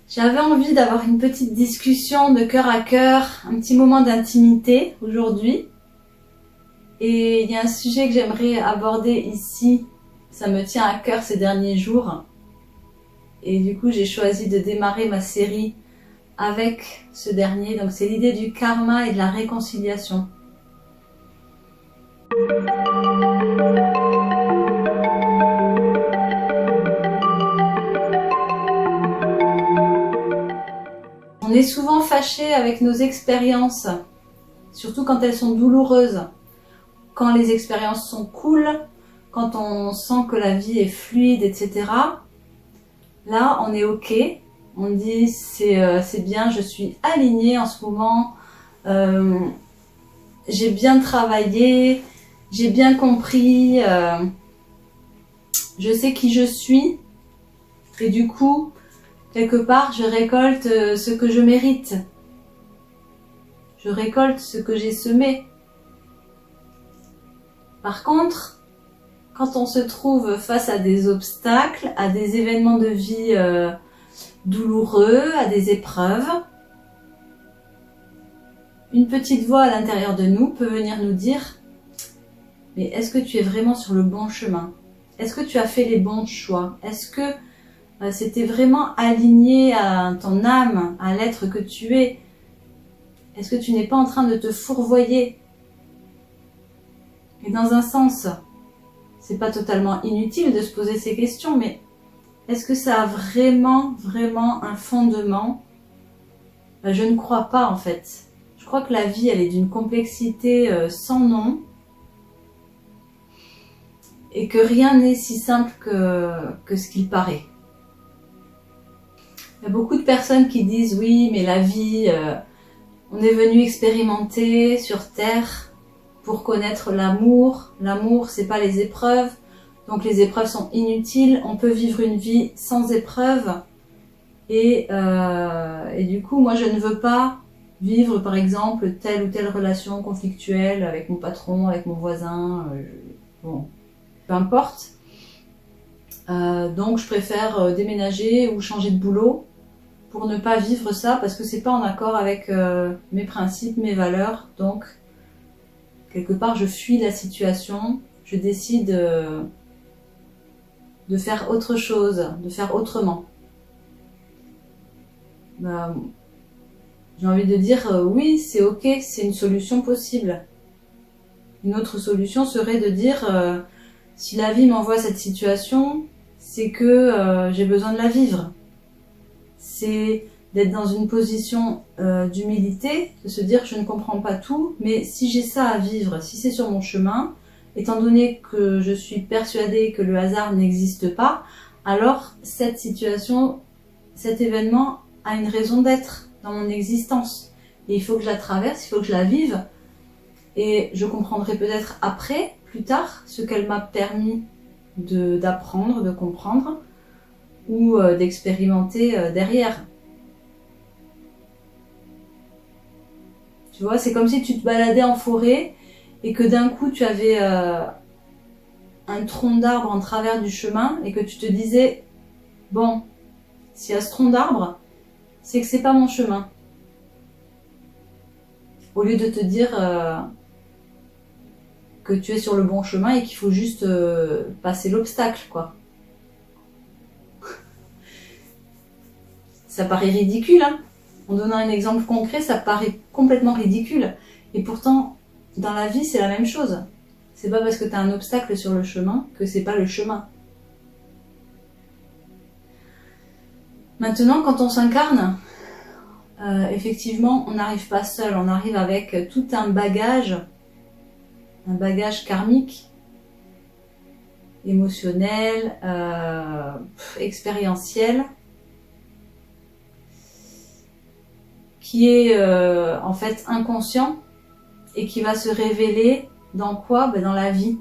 J'avais envie d'avoir une petite discussion de cœur à cœur, un petit moment d'intimité aujourd'hui. Et il y a un sujet que j'aimerais aborder ici, ça me tient à cœur ces derniers jours. Et du coup, j'ai choisi de démarrer ma série avec ce dernier. Donc c'est l'idée du karma et de la réconciliation. On est souvent fâché avec nos expériences, surtout quand elles sont douloureuses. Quand les expériences sont cool, quand on sent que la vie est fluide, etc. Là, on est ok. On dit c'est bien, je suis alignée en ce moment. J'ai bien travaillé, j'ai bien compris. Je sais qui je suis. Et du coup, quelque part, je récolte ce que je mérite. Je récolte ce que j'ai semé. Par contre, quand on se trouve face à des obstacles, à des événements de vie douloureux, à des épreuves, une petite voix à l'intérieur de nous peut venir nous dire « Mais est-ce que tu es vraiment sur le bon chemin? Est-ce que tu as fait les bons choix? Est-ce que c'était vraiment aligné à ton âme, à l'être que tu es? Est-ce que tu n'es pas en train de te fourvoyer ?» Et dans un sens, c'est pas totalement inutile de se poser ces questions, mais est-ce que ça a vraiment un fondement? Je ne crois pas en fait. Je crois que la vie, elle est d'une complexité sans nom et que rien n'est si simple que ce qu'il paraît. Il y a beaucoup de personnes qui disent oui, mais la vie, on est venu expérimenter sur Terre pour connaître l'amour. L'amour, c'est pas les épreuves. Donc les épreuves sont inutiles. On peut vivre une vie sans épreuves. Et du coup, moi, je ne veux pas vivre, par exemple, telle ou telle relation conflictuelle avec mon patron, avec mon voisin. Bon, peu importe. Donc, je préfère déménager ou changer de boulot pour ne pas vivre ça parce que c'est pas en accord avec mes principes, mes valeurs. Donc, quelque part, je fuis la situation, je décide de faire autre chose, de faire autrement. J'ai envie de dire oui, c'est ok, c'est une solution possible. Une autre solution serait de dire si la vie m'envoie cette situation, c'est que j'ai besoin de la vivre. C'est d'être dans une position d'humilité, de se dire je ne comprends pas tout, mais si j'ai ça à vivre, si c'est sur mon chemin, étant donné que je suis persuadée que le hasard n'existe pas, alors cette situation, cet événement a une raison d'être dans mon existence. Et il faut que je la traverse, il faut que je la vive, et je comprendrai peut-être après, plus tard, ce qu'elle m'a permis d'apprendre, de comprendre, ou d'expérimenter derrière. Tu vois, c'est comme si tu te baladais en forêt et que d'un coup tu avais un tronc d'arbre en travers du chemin et que tu te disais bon, s'il y a ce tronc d'arbre, c'est que c'est pas mon chemin. Au lieu de te dire que tu es sur le bon chemin et qu'il faut juste passer l'obstacle, quoi. Ça paraît ridicule, hein. En donnant un exemple concret, ça paraît complètement ridicule. Et pourtant, dans la vie, c'est la même chose. C'est pas parce que tu as un obstacle sur le chemin que c'est pas le chemin. Maintenant, quand on s'incarne, effectivement, on n'arrive pas seul. On arrive avec tout un bagage karmique, émotionnel, expérientiel, qui est en fait inconscient et qui va se révéler dans quoi? Dans la vie.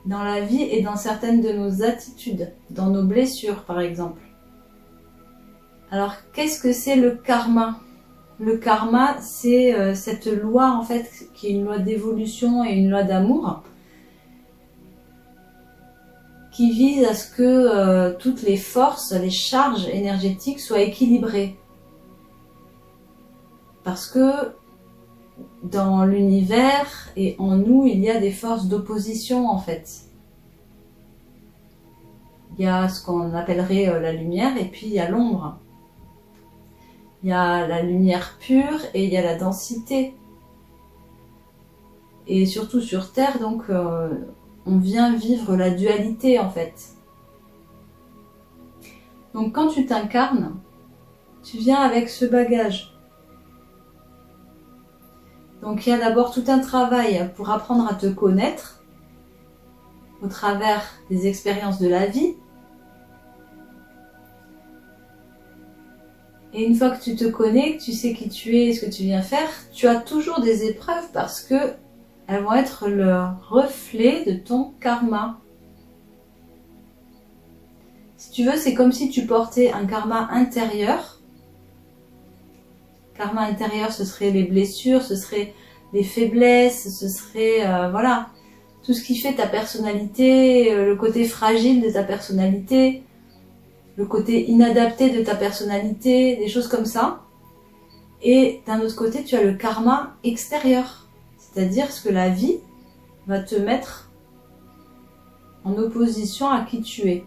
Dans la vie et dans certaines de nos attitudes, dans nos blessures par exemple. Alors qu'est-ce que c'est le karma? Le karma, c'est cette loi en fait qui est une loi d'évolution et une loi d'amour qui vise à ce que toutes les forces, les charges énergétiques soient équilibrées. Parce que dans l'univers et en nous, il y a des forces d'opposition en fait. Il y a ce qu'on appellerait la lumière et puis il y a l'ombre. Il y a la lumière pure et il y a la densité. Et surtout sur Terre, donc, on vient vivre la dualité en fait. Donc quand tu t'incarnes, tu viens avec ce bagage. Donc il y a d'abord tout un travail pour apprendre à te connaître au travers des expériences de la vie. Et une fois que tu te connais, que tu sais qui tu es et ce que tu viens faire, tu as toujours des épreuves parce que elles vont être le reflet de ton karma. Si tu veux, c'est comme si tu portais un karma intérieur. Karma intérieur, ce serait les blessures, ce serait les faiblesses, ce serait voilà, tout ce qui fait ta personnalité, le côté fragile de ta personnalité, le côté inadapté de ta personnalité, des choses comme ça. Et d'un autre côté, tu as le karma extérieur, c'est-à-dire ce que la vie va te mettre en opposition à qui tu es.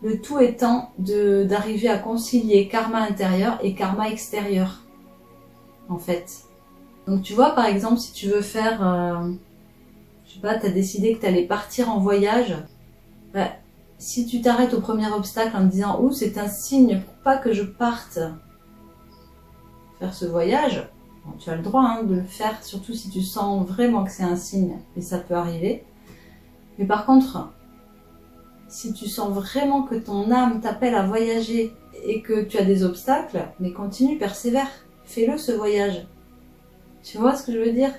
Le tout étant d'arriver à concilier karma intérieur et karma extérieur, en fait. Donc tu vois, par exemple, si tu veux faire, je sais pas, tu as décidé que tu allais partir en voyage, bah, si tu t'arrêtes au premier obstacle en te disant « Ouh, c'est un signe pour pas que je parte faire ce voyage », bon, tu as le droit de le faire, surtout si tu sens vraiment que c'est un signe, et ça peut arriver. Mais par contre, si tu sens vraiment que ton âme t'appelle à voyager et que tu as des obstacles, mais continue, persévère, fais-le ce voyage. Tu vois ce que je veux dire?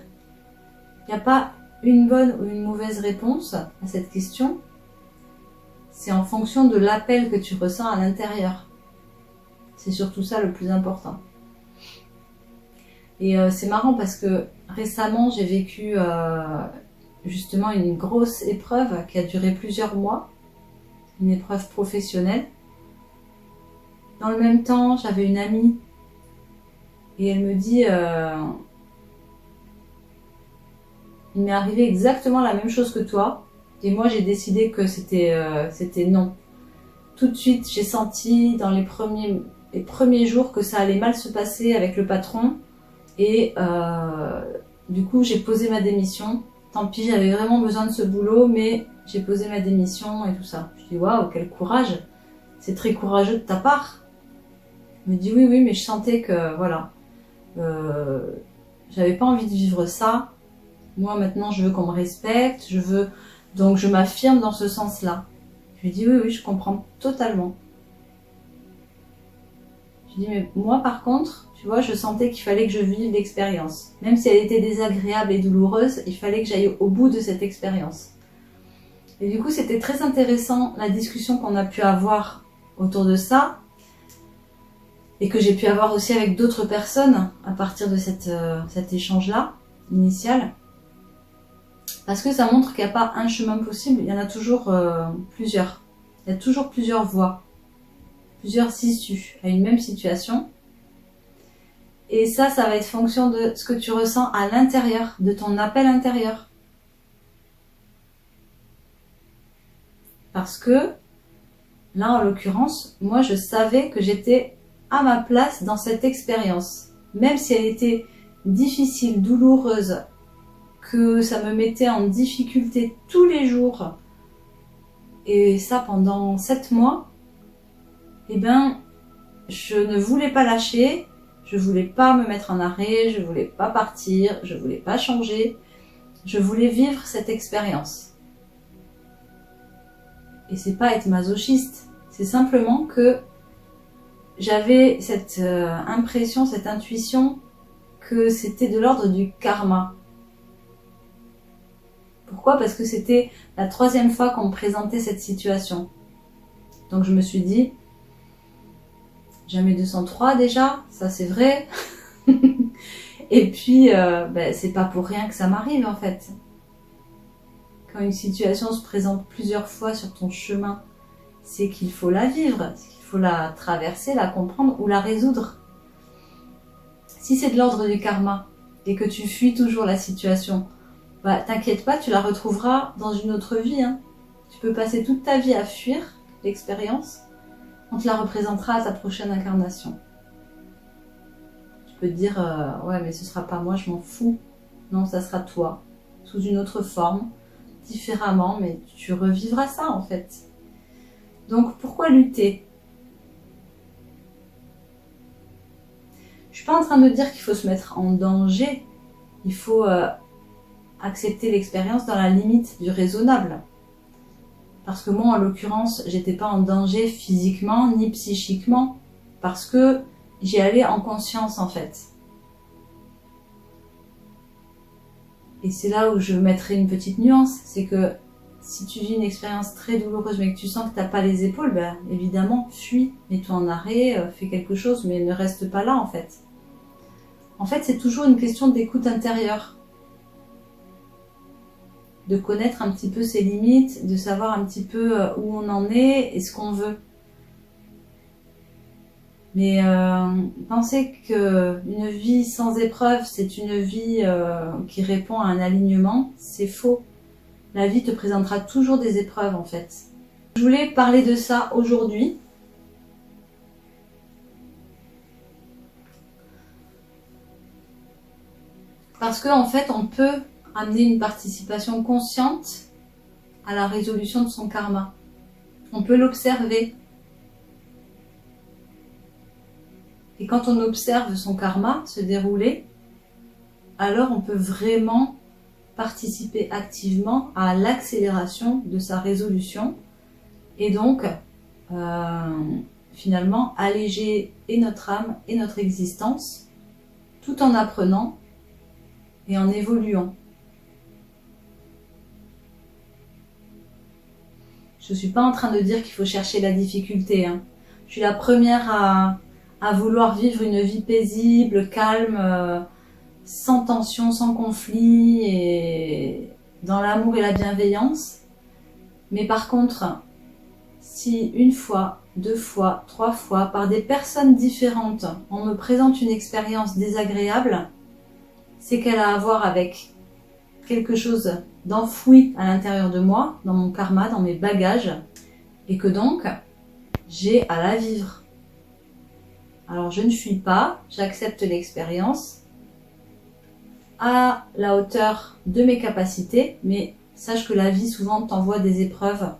Il n'y a pas une bonne ou une mauvaise réponse à cette question. C'est en fonction de l'appel que tu ressens à l'intérieur. C'est surtout ça le plus important. Et c'est marrant parce que récemment, j'ai vécu justement une grosse épreuve qui a duré plusieurs mois. Une épreuve professionnelle. Dans le même temps, j'avais une amie et elle me dit il m'est arrivé exactement la même chose que toi et moi j'ai décidé que c'était non. Tout de suite, j'ai senti dans les premiers jours que ça allait mal se passer avec le patron et du coup, j'ai posé ma démission. Tant pis, j'avais vraiment besoin de ce boulot, mais j'ai posé ma démission et tout ça. Je dis waouh, quel courage! C'est très courageux de ta part. Elle me dit oui, mais je sentais que voilà, j'avais pas envie de vivre ça. Moi maintenant, je veux qu'on me respecte, donc je m'affirme dans ce sens-là. Je lui dis oui, je comprends totalement. Je dis mais moi par contre, tu vois, je sentais qu'il fallait que je vive l'expérience. Même si elle était désagréable et douloureuse, il fallait que j'aille au bout de cette expérience. Et du coup, c'était très intéressant la discussion qu'on a pu avoir autour de ça et que j'ai pu avoir aussi avec d'autres personnes à partir de cet échange-là, initial. Parce que ça montre qu'il n'y a pas un chemin possible, il y en a toujours plusieurs. Il y a toujours plusieurs voies, plusieurs issues à une même situation. Et ça va être fonction de ce que tu ressens à l'intérieur, de ton appel intérieur. Parce que, là en l'occurrence, moi je savais que j'étais à ma place dans cette expérience. Même si elle était difficile, douloureuse, que ça me mettait en difficulté tous les jours, et ça pendant 7 mois, eh ben, je ne voulais pas lâcher, je voulais pas me mettre en arrêt, je voulais pas partir, je voulais pas changer, je voulais vivre cette expérience. Et c'est pas être masochiste, c'est simplement que j'avais cette impression, cette intuition que c'était de l'ordre du karma. Pourquoi? Parce que c'était la 3e fois qu'on me présentait cette situation. Donc je me suis dit, jamais 203 déjà, ça c'est vrai. Et puis, c'est pas pour rien que ça m'arrive en fait. quand une situation se présente plusieurs fois sur ton chemin, c'est qu'il faut la vivre, c'est qu'il faut la traverser, la comprendre ou la résoudre. Si c'est de l'ordre du karma et que tu fuis toujours la situation, bah t'inquiète pas, tu la retrouveras dans une autre vie. Hein. Tu peux passer toute ta vie à fuir l'expérience, on te la représentera à ta prochaine incarnation. Tu peux te dire, ouais mais ce sera pas moi, je m'en fous. Non, ça sera toi, sous une autre forme, différemment, mais tu revivras ça en fait. Donc pourquoi lutter? Je suis pas en train de dire qu'il faut se mettre en danger, il faut accepter l'expérience dans la limite du raisonnable. Parce que moi, en l'occurrence, j'étais pas en danger physiquement ni psychiquement, parce que j'y allais en conscience en fait. Et c'est là où je mettrai une petite nuance, c'est que si tu vis une expérience très douloureuse mais que tu sens que t'as pas les épaules, ben évidemment, fuis, mets-toi en arrêt, fais quelque chose, mais ne reste pas là en fait. En fait, c'est toujours une question d'écoute intérieure. De connaître un petit peu ses limites, de savoir un petit peu où on en est et ce qu'on veut. Mais penser qu'une vie sans épreuve, c'est une vie qui répond à un alignement, c'est faux. La vie te présentera toujours des épreuves en fait. Je voulais parler de ça aujourd'hui. Parce qu'en fait, on peut amener une participation consciente à la résolution de son karma. On peut l'observer. Et quand on observe son karma se dérouler, alors on peut vraiment participer activement à l'accélération de sa résolution et donc finalement alléger et notre âme et notre existence tout en apprenant et en évoluant. Je ne suis pas en train de dire qu'il faut chercher la difficulté. Hein. Je suis la première à vouloir vivre une vie paisible, calme, sans tension, sans conflit, et dans l'amour et la bienveillance. Mais par contre, si une fois, 2 fois, 3 fois, par des personnes différentes, on me présente une expérience désagréable, c'est qu'elle a à voir avec quelque chose d'enfoui à l'intérieur de moi, dans mon karma, dans mes bagages, et que donc, j'ai à la vivre. Alors je ne fuis pas, j'accepte l'expérience à la hauteur de mes capacités, mais sache que la vie souvent t'envoie des épreuves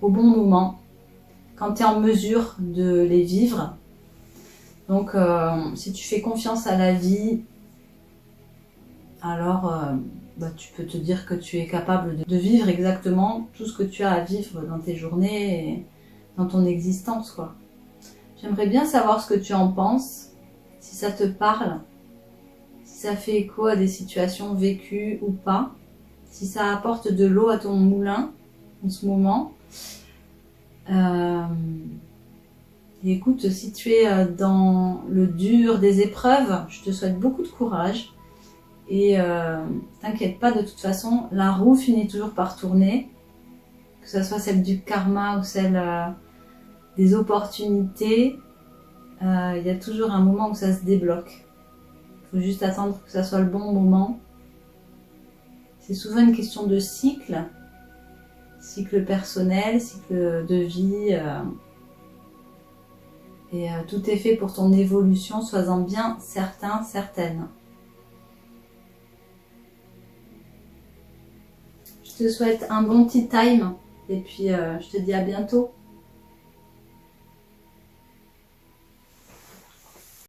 au bon moment, quand tu es en mesure de les vivre. Donc si tu fais confiance à la vie, alors tu peux te dire que tu es capable de vivre exactement tout ce que tu as à vivre dans tes journées et dans ton existence, quoi. J'aimerais bien savoir ce que tu en penses, si ça te parle, si ça fait écho à des situations vécues ou pas, si ça apporte de l'eau à ton moulin en ce moment. Et écoute, si tu es dans le dur des épreuves, je te souhaite beaucoup de courage. Et t'inquiète pas, de toute façon, la roue finit toujours par tourner, que ce soit celle du karma ou celle des opportunités. Il y a toujours un moment où ça se débloque. Il faut juste attendre que ça soit le bon moment. C'est souvent une question de cycle personnel, cycle de vie. Et tout est fait pour ton évolution, sois-en bien certain, certaine. Je te souhaite un bon tea time et puis je te dis à bientôt.